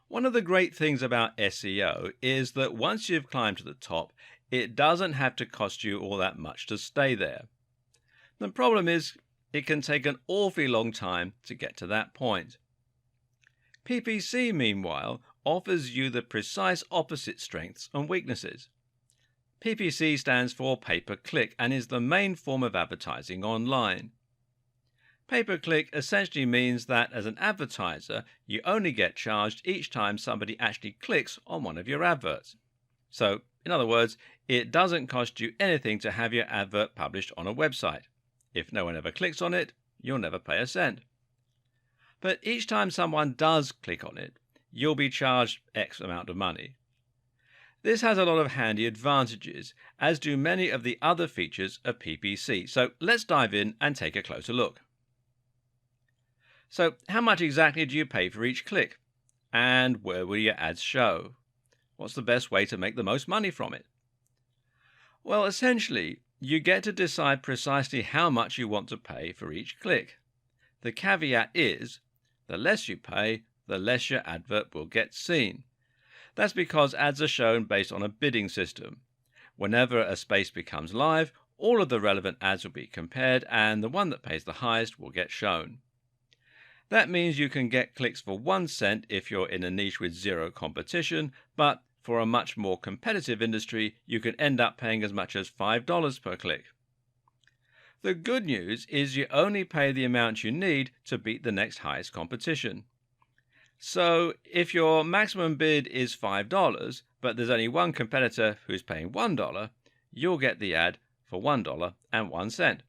One of the great things about SEO is that once you've climbed to the top, it doesn't have to cost you all that much to stay there. The problem is, it can take an awfully long time to get to that point. PPC, meanwhile, offers you the precise opposite strengths and weaknesses. PPC stands for pay-per-click and is the main form of advertising online. Pay-per-click essentially means that as an advertiser, you only get charged each time somebody actually clicks on one of your adverts. So, in other words, it doesn't cost you anything to have your advert published on a website. If no one ever clicks on it, you'll never pay a cent. But each time someone does click on it, you'll be charged X amount of money. This has a lot of handy advantages, as do many of the other features of PPC. So let's dive in and take a closer look. So how much exactly do you pay for each click? And where will your ads show? What's the best way to make the most money from it? Well, essentially, you get to decide precisely how much you want to pay for each click. The caveat is, the less you pay, the less your advert will get seen. That's because ads are shown based on a bidding system. Whenever a space becomes live, all of the relevant ads will be compared and the one that pays the highest will get shown. That means you can get clicks for 1 cent if you're in a niche with zero competition, but for a much more competitive industry, you can end up paying as much as $5 per click. The good news is you only pay the amount you need to beat the next highest competition. So if your maximum bid is $5, but there's only one competitor who's paying $1, you'll get the ad for $1.01.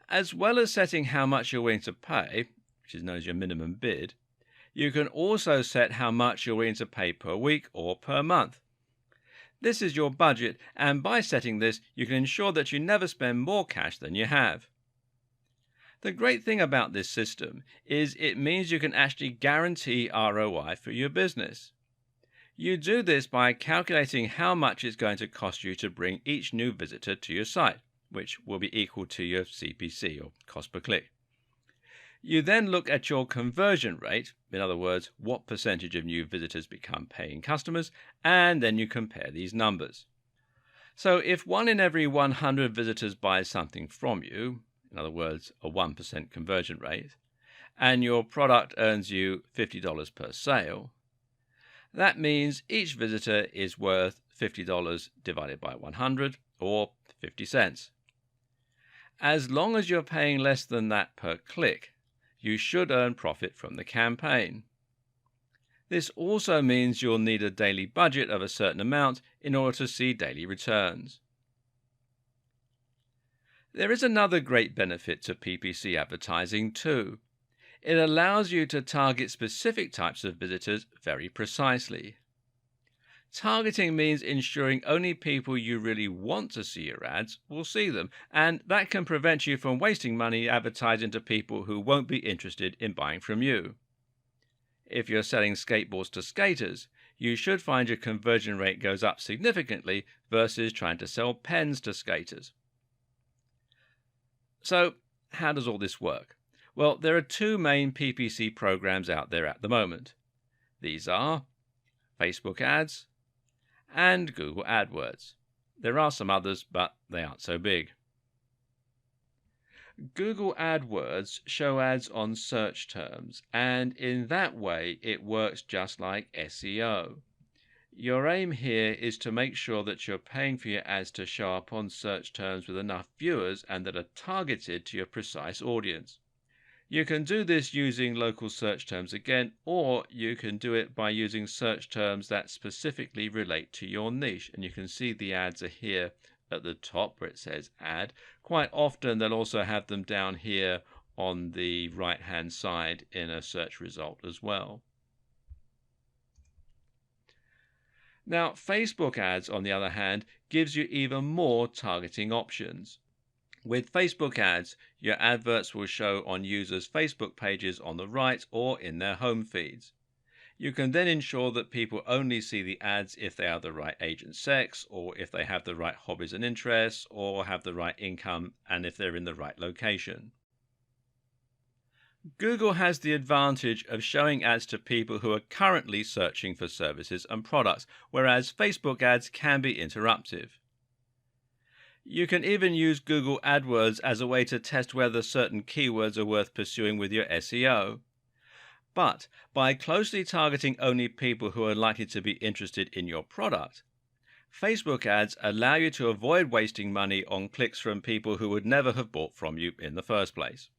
As well as setting how much you're willing to pay, which is known as your minimum bid, you can also set how much you're willing to pay per week or per month. This is your budget, and by setting this, you can ensure that you never spend more cash than you have. The great thing about this system is it means you can actually guarantee ROI for your business. You do this by calculating how much it's going to cost you to bring each new visitor to your site, which will be equal to your CPC, or cost per click. You then look at your conversion rate, in other words, what percentage of new visitors become paying customers, and then you compare these numbers. So if 1 in every 100 visitors buys something from you, in other words, a 1% conversion rate, and your product earns you $50 per sale, that means each visitor is worth $50 divided by 100, or 50 cents. As long as you're paying less than that per click, you should earn profit from the campaign. This also means you'll need a daily budget of a certain amount in order to see daily returns. There is another great benefit to PPC advertising too. It allows you to target specific types of visitors very precisely. Targeting means ensuring only people you really want to see your ads will see them, and that can prevent you from wasting money advertising to people who won't be interested in buying from you. If you're selling skateboards to skaters, you should find your conversion rate goes up significantly versus trying to sell pens to skaters. So, how does all this work? Well, there are two main PPC programs out there at the moment. These are Facebook ads and Google AdWords. There are some others, but they aren't so big. Google AdWords show ads on search terms, and in that way it works just like SEO. Your aim here is to make sure that you're paying for your ads to show up on search terms with enough viewers and that are targeted to your precise audience. You can do this using local search terms again, or you can do it by using search terms that specifically relate to your niche. And you can see the ads are here at the top where it says ad. Quite often they'll also have them down here on the right hand side in a search result as well. Now, Facebook ads, on the other hand, gives you even more targeting options. With Facebook ads, your adverts will show on users' Facebook pages on the right or in their home feeds. You can then ensure that people only see the ads if they are the right age and sex, or if they have the right hobbies and interests, or have the right income, and if they're in the right location. Google has the advantage of showing ads to people who are currently searching for services and products, whereas Facebook ads can be interruptive. You can even use Google AdWords as a way to test whether certain keywords are worth pursuing with your SEO. But by closely targeting only people who are likely to be interested in your product, Facebook ads allow you to avoid wasting money on clicks from people who would never have bought from you in the first place.